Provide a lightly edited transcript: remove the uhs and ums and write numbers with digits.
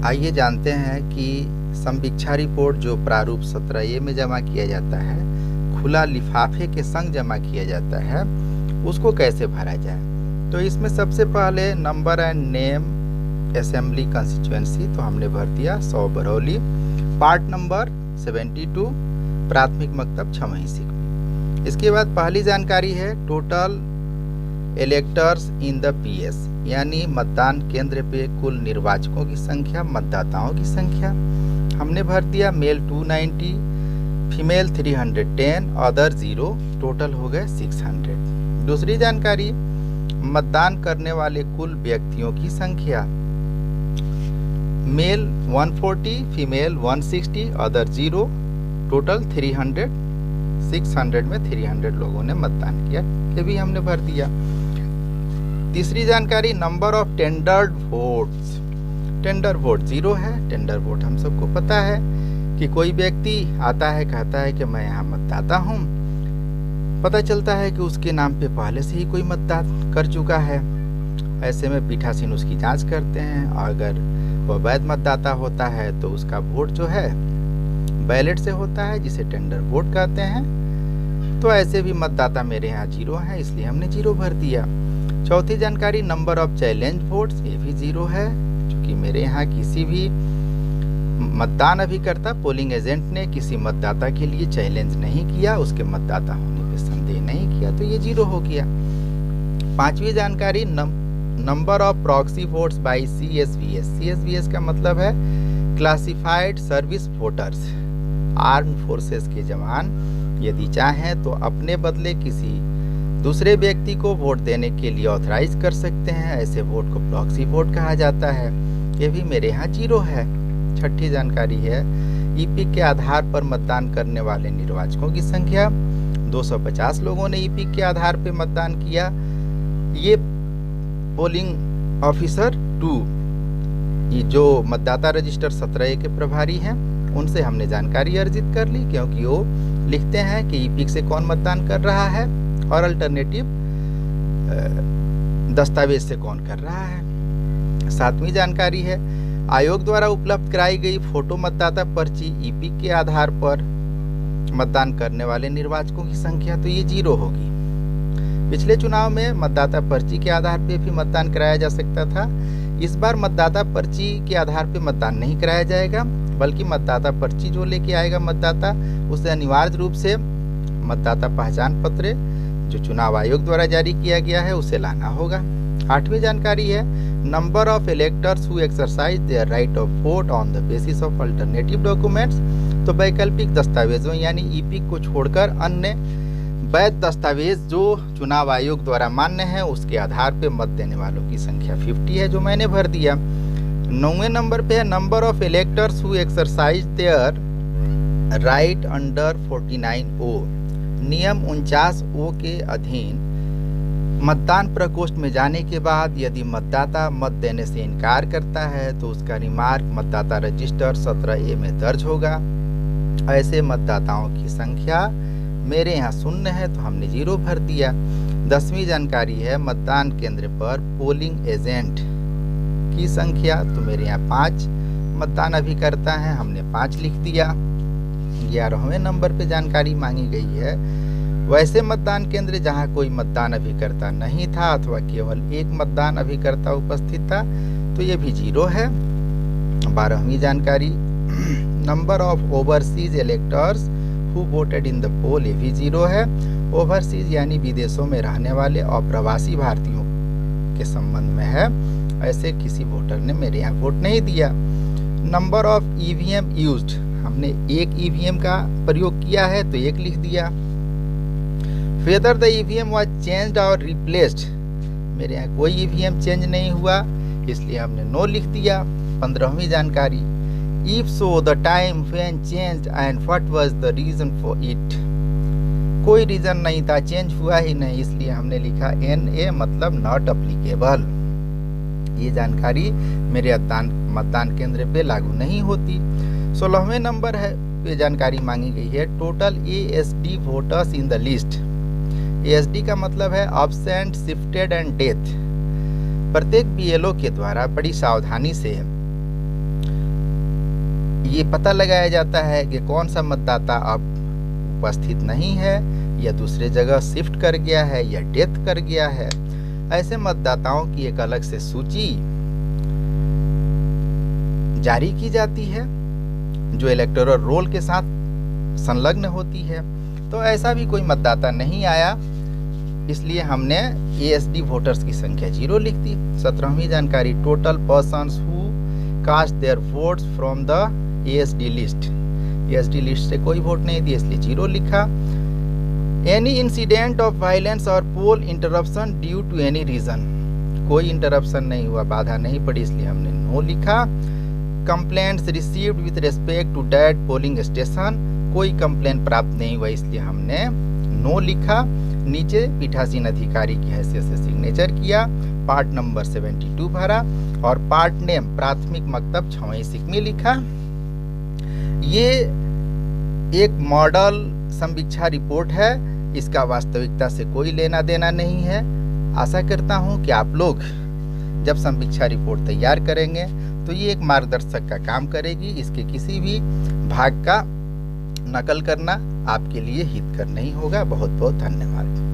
आइए जानते हैं कि संवीक्षा रिपोर्ट जो प्रारूप 17A में जमा किया जाता है, खुला लिफाफे के संग जमा किया जाता है, उसको कैसे भरा जाए। तो इसमें सबसे पहले number and name assembly constituency तो हमने भर दिया 100 बरौली, पार्ट नंबर 72 प्राथमिक मकतब छमही सिकमी। इसके बाद पहली जानकारी है total electors in the PS, यानी मतदान केंद्र पे कुल निर्वाचकों की संख्या, मतदाताओं की संख्या। हमने भर दिया मेल 290, फीमेल 310, अदर 0, टोटल हो गए 600। दूसरी जानकारी मतदान करने वाले कुल व्यक्तियों की संख्या, मेल 140, फीमेल 160, अदर 0, टोटल 300। 600 में 300 लोगों ने मतदान किया, ये भी हमने भर दिया। तीसरी जानकारी number of tendered votes. Tender vote 0 है। टेंडर वोट हम सबको पता है कि कोई व्यक्ति आता है, कहता है कि मैं यहाँ मतदाता हूँ, पता चलता है कि उसके नाम पे पहले से ही कोई मतदान कर चुका है। ऐसे में पीठासीन उसकी जांच करते हैं, अगर वह वैध मतदाता होता है तो उसका वोट जो है बैलेट से होता है, जिसे टेंडर वोट कहते हैं। तो ऐसे भी मतदाता मेरे यहाँ 0 है, इसलिए हमने 0 भर दिया। चौथी जानकारी नंबर ऑफ चैलेंज वोट्स, ये भी 0 है, क्योंकि मेरे यहाँ किसी भी मतदान अभिकर्ता पोलिंग एजेंट ने किसी मतदाता के लिए चैलेंज नहीं किया, उसके मतदाता होने पे संदेह नहीं किया, तो ये 0 हो गया। पांचवी जानकारी number of proxy votes by CSVS। CSVS का मतलब है classified service voters. Armed forces के जवान यदि चाहें तो अपने बदले किसी दूसरे व्यक्ति को वोट देने के लिए ऑथराइज कर सकते हैं, ऐसे वोट को प्रॉक्सी वोट कहा जाता है, ये भी मेरे यहाँ 0 है। छठी जानकारी है ईपिक के आधार पर मतदान करने वाले निर्वाचकों की संख्या, 250 लोगों ने ईपिक के आधार पर मतदान किया। ये पोलिंग ऑफिसर 2, ये जो मतदाता रजिस्टर 17A के प्रभारी हैं, उनसे हमने जानकारी अर्जित कर ली, क्योंकि वो लिखते हैं कि ईपिक से कौन मतदान कर रहा है और अल्टरनेटिव दस्तावेज से कौन कर रहा है। सातवीं जानकारी है आयोग द्वारा उपलब्ध कराई गई फोटो मतदाता पर्ची ईपिक के आधार पर मतदान करने वाले निर्वाचकों की संख्या, तो ये 0 होगी। पिछले चुनाव में मतदाता पर्ची के आधार पर भी मतदान कराया जा सकता था, इस बार मतदाता पर्ची के आधार पर मतदान नहीं कराया जाएगा, बल्कि मतदाता पर्ची जो लेके आएगा मतदाता, उसे अनिवार्य रूप से मतदाता पहचान पत्र जो चुनाव आयोग द्वारा जारी किया गया है उसे लाना होगा। आठवीं जानकारी है number of electors who exercise their right of vote on the basis of alternative documents. तो वैकल्पिक दस्तावेजों यानी ईपिक को छोड़कर अन्य वैध दस्तावेज जो चुनाव आयोग द्वारा मान्य है उसके आधार पर मत देने वालों की संख्या 50 है, जो मैंने भर दिया। 9वें नंबर पे है number of electors who exercise their right under 49O। नियम 49O के अधीन मतदान प्रकोष्ठ में जाने के बाद यदि मतदाता मत देने से इनकार करता है तो उसका रिमार्क मतदाता रजिस्टर 17A में दर्ज होगा। ऐसे मतदाताओं की संख्या मेरे यहाँ 0 है, तो हमने 0 भर दिया। 10वीं जानकारी है मतदान केंद्र पर पोलिंग एजेंट की संख्या, तो मेरे यहाँ 5 मतदान अभिकर्ता हैं, हमने 5 लिख दिया। 11वें नंबर पे जानकारी मांगी गई है वैसे मतदान केंद्र जहां कोई मतदान अभिकर्ता नहीं था अथवा केवल एक मतदान अभिकर्ता उपस्थित था, तो ये भी 0 है। 12वीं जानकारी number of overseas electors who voted in the poll, ये भी 0 है। ओवरसीज यानी विदेशों में रहने वाले अप्रवासी भारतीयों के संबंध में है, ऐसे किसी वोटर ने मेरे यहाँ वोट नहीं दिया। नंबर ऑफ ईवीएम यूज्ड, हमने एक ईवीएम का प्रयोग किया है तो 1 लिख दिया। Whether the EVM was changed और रिप्लेस्ड, मेरे यहाँ कोई ईवीएम चेंज नहीं हुआ, इसलिए हमने नो लिख दिया। 15वीं जानकारी if so the time when changed and what was the reason for it, कोई रीजन नहीं था, चेंज हुआ ही नहीं, इसलिए हमने लिखा NA, मतलब नॉट अप्लीकेबल। ये जानकारी मेरे मतदान केंद्र पे लागू नहीं होती। 16वें नंबर है पे जानकारी मांगी गई है total ASD voters in the list. ASD का मतलब है एब्सेंट, शिफ्टेड एंड डेथ। प्रत्येक BLO के द्वारा बड़ी सावधानी से ये पता लगाया जाता है कि कौन सा मतदाता अब उपस्थित नहीं है या दूसरे जगह शिफ्ट कर गया है या डेथ कर गया है। ऐसे मतदाताओं की एक अलग से सूची जारी की जाती है जो इलेक्टोरल रोल के साथ संलग्न होती है। तो ऐसा भी कोई मतदाता नहीं आया, इसलिए हमने एएसडी वोटर्स की संख्या 0 लिख दी। 17वीं जानकारी, total persons who cast their votes from the ASD list. ASD list से कोई वोट नहीं दिए, इसलिए 0 लिखा। एनी इंसिडेंट ऑफ वायलेंस और poll interruption due to any reason, कोई इंटरप्शन नहीं हुआ, बाधा नहीं पड़ी, इसलिए हमने नो लिखा। Complaints received with respect to that polling station, कोई कंप्लेंट प्राप्त नहीं हुआ, इसलिए हमने नो लिखा। नीचे पीठासीन अधिकारी की हैसियत से सिग्नेचर किया, पार्ट नंबर 72 भरा और पार्ट नेम प्राथमिक मकतब 6वीं सिकमी लिखा। ये एक मॉडल संवीक्षा रिपोर्ट है, इसका वास्तविकता से कोई लेना देना नहीं है। आशा करता हूं कि आप लोग जब संवीक्षा रिपोर्ट तैयार करेंगे तो ये एक मार्गदर्शक का काम करेगी। इसके किसी भी भाग का नकल करना आपके लिए हितकर नहीं होगा। बहुत बहुत धन्यवाद।